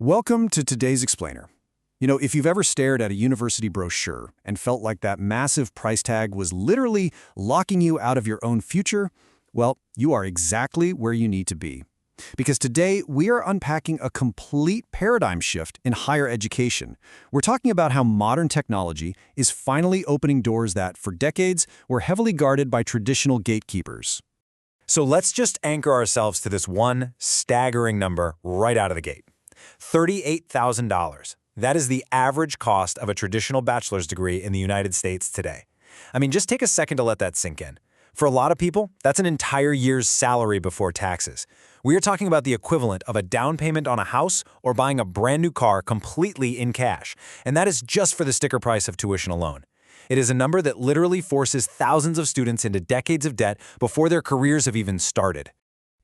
Welcome to today's explainer. If you've ever stared at a university brochure and felt like that massive price tag was literally locking you out of your own future, well, you are exactly where you need to be. Because today, we are unpacking a complete paradigm shift in higher education. We're talking about how modern technology is finally opening doors that, for decades, were heavily guarded by traditional gatekeepers. So let's just anchor ourselves to this one staggering number right out of the gate. $38,000. That is the average cost of a traditional bachelor's degree in the United States today. Just take a second to let that sink in. For a lot of people, that's an entire year's salary before taxes. We are talking about the equivalent of a down payment on a house or buying a brand new car completely in cash, and that is just for the sticker price of tuition alone. It is a number that literally forces thousands of students into decades of debt before their careers have even started.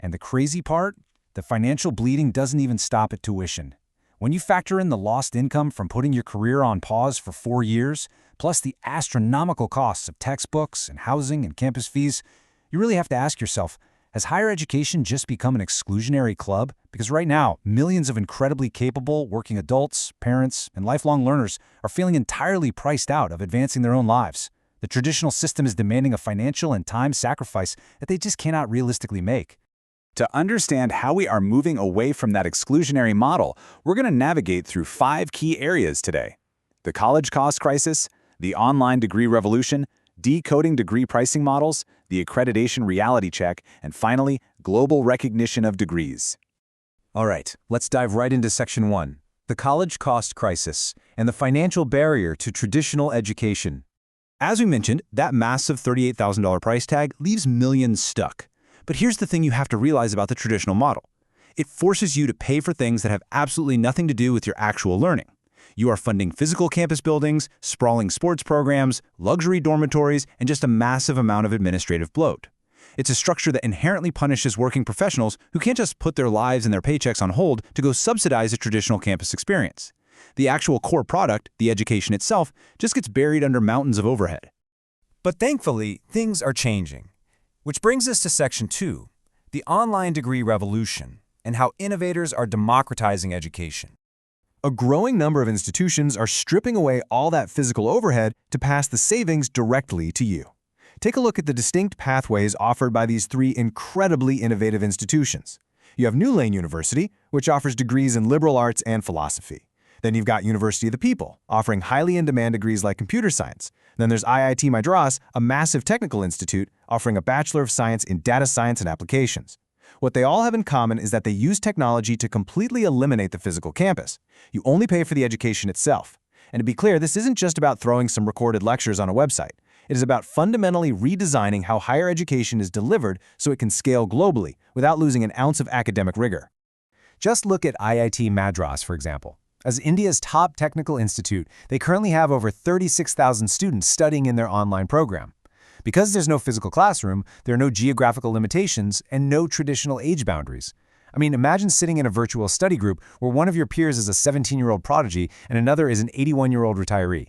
And the crazy part? The financial bleeding doesn't even stop at tuition. When you factor in the lost income from putting your career on pause for 4 years, plus the astronomical costs of textbooks and housing and campus fees, you really have to ask yourself, has higher education just become an exclusionary club? Because right now, millions of incredibly capable working adults, parents, and lifelong learners are feeling entirely priced out of advancing their own lives. The traditional system is demanding a financial and time sacrifice that they just cannot realistically make. To understand how we are moving away from that exclusionary model, we're going to navigate through 5 key areas today: the college cost crisis, the online degree revolution, decoding degree pricing models, the accreditation reality check, and finally, global recognition of degrees. All right, let's dive right into Section 1, the college cost crisis and the financial barrier to traditional education. As we mentioned, that massive $38,000 price tag leaves millions stuck. But here's the thing you have to realize about the traditional model. It forces you to pay for things that have absolutely nothing to do with your actual learning. You are funding physical campus buildings, sprawling sports programs, luxury dormitories, and just a massive amount of administrative bloat. It's a structure that inherently punishes working professionals who can't just put their lives and their paychecks on hold to go subsidize a traditional campus experience. The actual core product, the education itself, just gets buried under mountains of overhead. But thankfully, things are changing. Which brings us to Section 2, the online degree revolution, and how innovators are democratizing education. A growing number of institutions are stripping away all that physical overhead to pass the savings directly to you. Take a look at the distinct pathways offered by these 3 incredibly innovative institutions. You have New Lane University, which offers degrees in liberal arts and philosophy. Then you've got University of the People, offering highly in-demand degrees like computer science. Then there's IIT Madras, a massive technical institute, offering a Bachelor of Science in Data Science and Applications. What they all have in common is that they use technology to completely eliminate the physical campus. You only pay for the education itself. And to be clear, this isn't just about throwing some recorded lectures on a website. It is about fundamentally redesigning how higher education is delivered so it can scale globally without losing an ounce of academic rigor. Just look at IIT Madras, for example. As India's top technical institute, they currently have over 36,000 students studying in their online program. Because there's no physical classroom, there are no geographical limitations and no traditional age boundaries. Imagine sitting in a virtual study group where one of your peers is a 17-year-old prodigy and another is an 81-year-old retiree.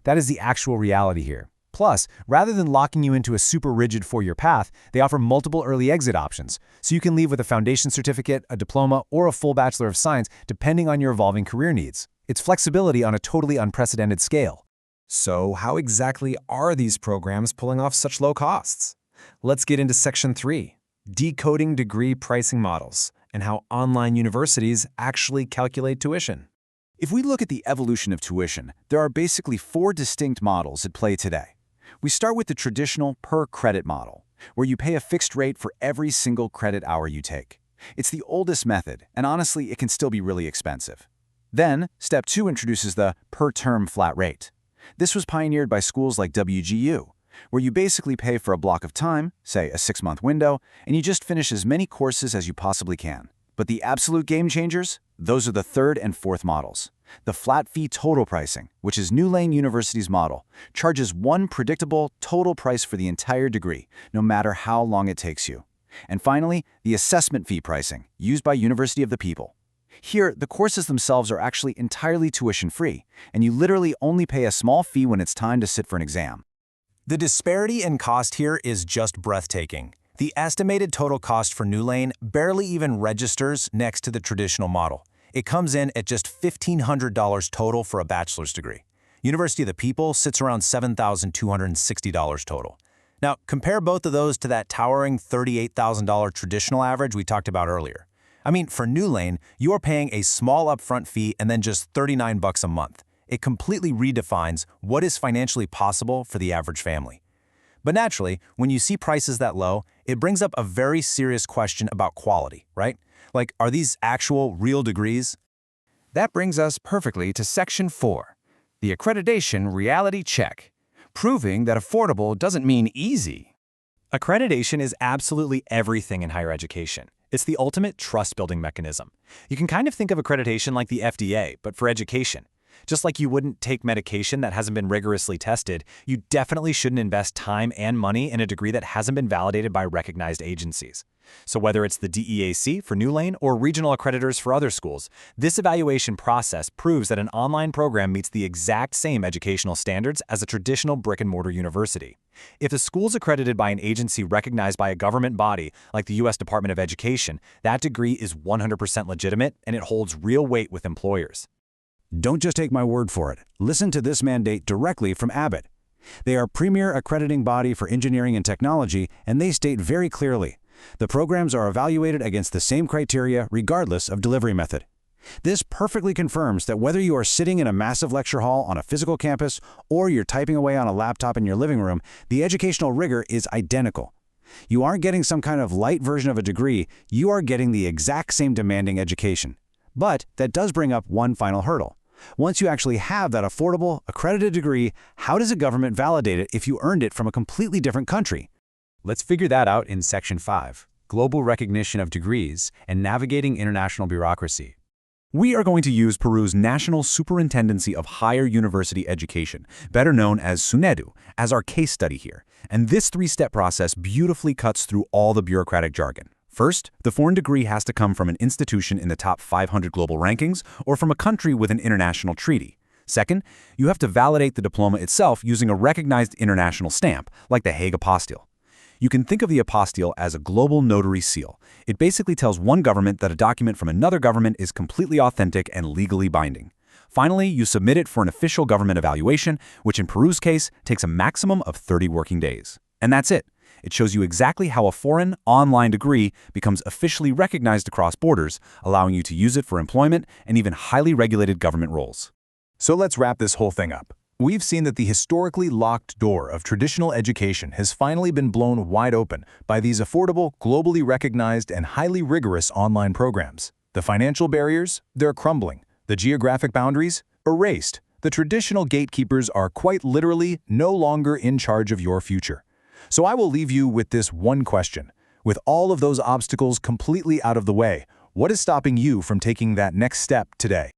That is the actual reality here. Plus, rather than locking you into a super rigid 4-year path, they offer multiple early exit options, so you can leave with a foundation certificate, a diploma, or a full Bachelor of Science depending on your evolving career needs. It's flexibility on a totally unprecedented scale. So how exactly are these programs pulling off such low costs? Let's get into Section 3, decoding degree pricing models and how online universities actually calculate tuition. If we look at the evolution of tuition, there are basically 4 distinct models at play today. We start with the traditional per-credit model, where you pay a fixed rate for every single credit hour you take. It's the oldest method, and honestly, it can still be really expensive. Then, Step 2 introduces the per-term flat rate. This was pioneered by schools like WGU, where you basically pay for a block of time, say a 6-month window, and you just finish as many courses as you possibly can. But the absolute game changers? Those are the 3rd and 4th models. The flat fee total pricing, which is New Lane University's model, charges one predictable total price for the entire degree, no matter how long it takes you. And finally, the assessment fee pricing, used by University of the People. Here, the courses themselves are actually entirely tuition-free, and you literally only pay a small fee when it's time to sit for an exam. The disparity in cost here is just breathtaking. The estimated total cost for New Lane barely even registers next to the traditional model. It comes in at just $1,500 total for a bachelor's degree. University of the People sits around $7,260 total. Now, compare both of those to that towering $38,000 traditional average we talked about earlier. I mean, for New Lane, you are paying a small upfront fee and then just $39 a month. It completely redefines what is financially possible for the average family. But naturally, when you see prices that low, it brings up a very serious question about quality, right? Like, are these actual, real degrees? That brings us perfectly to Section 4, the accreditation reality check, proving that affordable doesn't mean easy. Accreditation is absolutely everything in higher education. It's the ultimate trust-building mechanism. You can kind of think of accreditation like the FDA, but for education. Just like you wouldn't take medication that hasn't been rigorously tested, you definitely shouldn't invest time and money in a degree that hasn't been validated by recognized agencies. So whether it's the DEAC for New Lane or regional accreditors for other schools, this evaluation process proves that an online program meets the exact same educational standards as a traditional brick-and-mortar university. If the school's accredited by an agency recognized by a government body like the U.S. Department of Education, that degree is 100% legitimate and it holds real weight with employers. Don't just take my word for it. Listen to this mandate directly from Abbott. They are premier accrediting body for engineering and technology, and they state very clearly, the programs are evaluated against the same criteria regardless of delivery method. This perfectly confirms that whether you are sitting in a massive lecture hall on a physical campus or you're typing away on a laptop in your living room, the educational rigor is identical. You aren't getting some kind of light version of a degree, you are getting the exact same demanding education. But that does bring up one final hurdle. Once you actually have that affordable, accredited degree, how does a government validate it if you earned it from a completely different country? Let's figure that out in Section 5, Global Recognition of Degrees and Navigating International Bureaucracy. We are going to use Peru's National Superintendency of Higher University Education, better known as SUNEDU, as our case study here. And this three-step process beautifully cuts through all the bureaucratic jargon. First, the foreign degree has to come from an institution in the top 500 global rankings or from a country with an international treaty. Second, you have to validate the diploma itself using a recognized international stamp, like the Hague Apostille. You can think of the apostille as a global notary seal. It basically tells one government that a document from another government is completely authentic and legally binding. Finally, you submit it for an official government evaluation, which in Peru's case takes a maximum of 30 working days. And that's it. It shows you exactly how a foreign, online degree becomes officially recognized across borders, allowing you to use it for employment and even highly regulated government roles. So let's wrap this whole thing up. We've seen that the historically locked door of traditional education has finally been blown wide open by these affordable, globally recognized, and highly rigorous online programs. The financial barriers, they're crumbling. The geographic boundaries, erased. The traditional gatekeepers are quite literally no longer in charge of your future. So I will leave you with this one question. With all of those obstacles completely out of the way, what is stopping you from taking that next step today?